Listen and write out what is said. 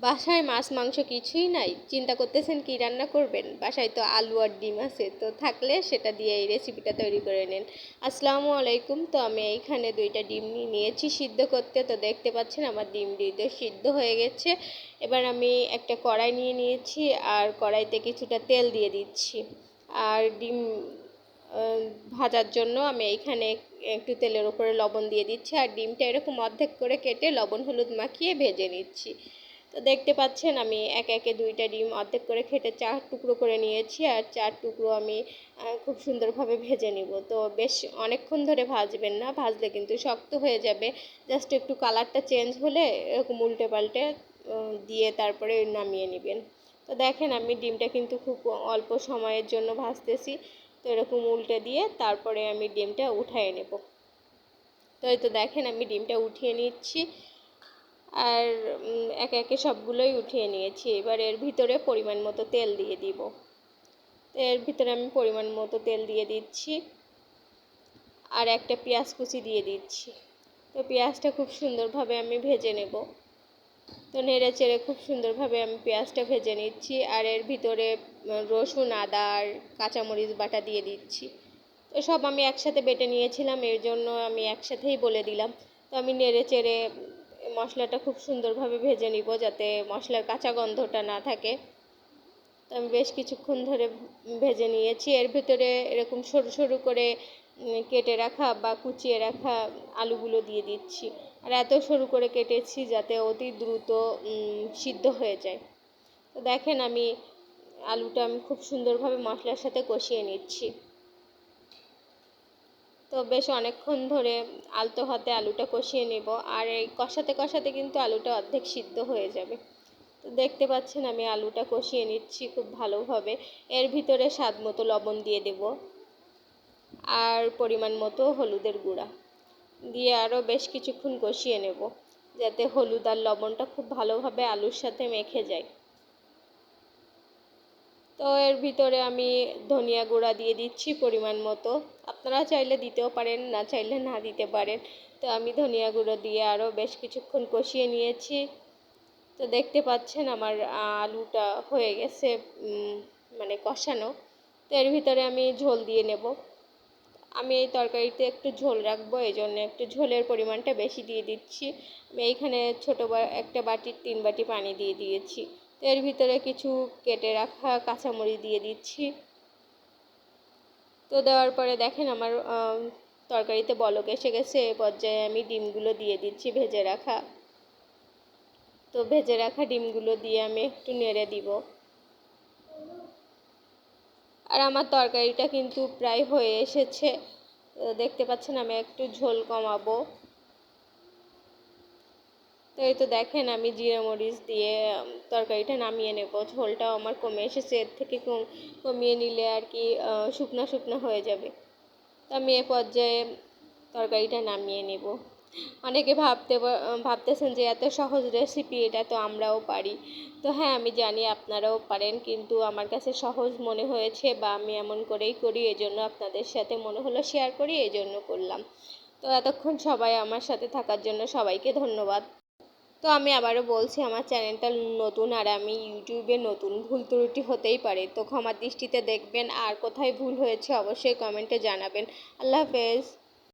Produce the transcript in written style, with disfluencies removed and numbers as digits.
বাসায় মাছ মাংস কিছুই নাই, চিন্তা করতেছেন কি রান্না করবেন? বাসায় তো আলু আর ডিম আছে, তো থাকলে সেটা দিয়ে এই রেসিপিটা তৈরি করে নিন। আসসালামু আলাইকুম। তো আমি এইখানে 2টা ডিম নিয়েছি সিদ্ধ করতে। তো দেখতে পাচ্ছেন আমার ডিম দুটো সিদ্ধ হয়ে গেছে। এবার আমি একটা কড়াই নিয়ে নিয়েছি, আর কড়াইতে কিছুটা তেল দিয়ে দিচ্ছি। আর ডিম ভাজার জন্য আমি এইখানে একটু তেলের উপরে লবণ দিয়ে দিচ্ছি, আর ডিমটা এরকম অর্ধেক করে কেটে লবণ হলুদ মাখিয়ে ভেজে নিচ্ছি। তো দেখতে পাচ্ছেন আমি একে একে 2টা ডিম অর্ধেক করে কেটে 4 টুকরো করে নিয়েছি, আর 4 টুকরো আমি খুব সুন্দরভাবে ভেজে নিব। তো বেশ অনেকক্ষণ ধরে ভাজবেন না, ভাজলে কিন্তু শক্ত হয়ে যাবে। জাস্ট একটু কালারটা চেঞ্জ হলে এরকম উল্টে পাল্টে দিয়ে তারপরে নামিয়ে নেবেন। তো দেখেন আমি ডিমটা কিন্তু খুব অল্প সময়ের জন্য ভাজতেছি। তো এরকম উল্টে দিয়ে তারপরে আমি ডিমটা উঠিয়ে নেব। তো এই তো দেখেন আমি ডিমটা উঠিয়ে নিচ্ছি, আর একে একে সবগুলোই উঠিয়ে নিয়েছি। এবার এর ভিতরে পরিমাণ মতো তেল দিয়ে দিব। তো এর ভিতরে আমি পরিমাণ মতো তেল দিয়ে দিচ্ছি, আর একটা পেঁয়াজ কুচি দিয়ে দিচ্ছি। তো পেঁয়াজটা খুব সুন্দরভাবে আমি ভেজে নেব। তো নেড়ে চেড়ে খুব সুন্দরভাবে আমি পেঁয়াজটা ভেজে নিচ্ছি, আর এর ভিতরে রসুন আদা আর কাঁচামরিচ বাটা দিয়ে দিচ্ছি। তো সব আমি একসাথে বেটে নিয়েছিলাম, এর জন্য আমি একসাথেই বলে দিলাম। তো আমি নেড়ে চেড়ে মশলাটা খুব সুন্দরভাবে ভেজে নিব, যাতে মশলার কাঁচা গন্ধটা না থাকে। তো আমি বেশ কিছুক্ষণ ধরে ভেজে নিয়েছি। এর ভিতরে এরকম সরু সরু করে কেটে রাখা বা কুচিয়ে রাখা আলুগুলো দিয়ে দিচ্ছি। আর এত সরু করে কেটেছি যাতে অতি দ্রুত সিদ্ধ হয়ে যায়। তো দেখেন আমি আলুটা আমি খুব সুন্দরভাবে মশলার সাথে কষিয়ে নিচ্ছি। তো বেশ অনেকক্ষণ ধরে আলতো হাতে আলুটা কষিয়ে নেব, আর এই কষাতে কষাতে কিন্তু আলুটা অর্ধেক সিদ্ধ হয়ে যাবে। তো দেখতে পাচ্ছেন আমি আলুটা কষিয়ে নিচ্ছি খুব ভালোভাবে। এর ভিতরে স্বাদ মতো লবণ দিয়ে দেব, আর পরিমাণ মতো হলুদের গুঁড়া দিয়ে আরও বেশ কিছুক্ষণ কষিয়ে নেব, যাতে হলুদ আর লবণটা খুব ভালোভাবে আলুর সাথে মেখে যায়। তো এর ভিতরে আমি ধনিয়া গুঁড়া দিয়ে দিচ্ছি পরিমাণ মতো। আপনারা চাইলে দিতেও পারেন, না চাইলে না দিতে পারেন। তো আমি ধনিয়া গুঁড়ো দিয়ে আরও বেশ কিছুক্ষণ কষিয়ে নিয়েছি। তো দেখতে পাচ্ছেন আমার আলুটা হয়ে গেছে মানে কষানো। তো এর ভিতরে আমি ঝোল দিয়ে নেব। আমি এই তরকারিতে একটু ঝোল রাখবো, এই জন্য একটু ঝোলের পরিমাণটা বেশি দিয়ে দিচ্ছি। আমি এইখানে একটা বাটির 3 বাটি পানি দিয়ে দিয়েছি। তো এর ভিতরে কিছু কেটে রাখা কাঁচামরিচ দিয়ে দিচ্ছি। তো দেওয়ার পরে দেখেন আমার তরকারিতে বলক এসে গেছে। এই পর্যায়ে আমি ডিমগুলো দিয়ে দিচ্ছি ভেজে রাখা। তো ভেজে রাখা ডিমগুলো দিয়ে আমি একটু নেড়ে দিব। আর আমার তরকারিটা কিন্তু প্রায় হয়ে এসেছে। দেখতে পাচ্ছেন আমি একটু ঝোল কমাবো। তো এই তো দেখেন আমি জিরা মরিচ দিয়ে তরকারিটা নামিয়ে নেব। ঝোলটাও আমার কমে এসেছে, এর থেকে কমিয়ে নিলে আর কি শুকনো শুকনো হয়ে যাবে। তো আমি এ পর্যায়ে তরকারিটা নামিয়ে নেব। অনেকে ভাবতেছেন যে এত সহজ রেসিপি, এটা তো আমরাও পারি। তো হ্যাঁ, আমি জানি আপনারাও পারেন, কিন্তু আমার কাছে সহজ মনে হয়েছে বা আমি এমন করেই করি, এজন্য আপনাদের সাথে মনে হলো শেয়ার করি, এই জন্য করলাম। তো এতক্ষণ সবাই আমার সাথে থাকার জন্য সবাইকে ধন্যবাদ। তো আমি আবারও বলছি, আমার চ্যানেলটা নতুন আর আমি ইউটিউবে নতুন, ভুল ত্রুটি হতেই পারে, তো ক্ষমার দৃষ্টিতে দেখবেন। আর কোথায় ভুল হয়েছে অবশ্যই কমেন্টে জানাবেন। আল্লাহ হাফেজ।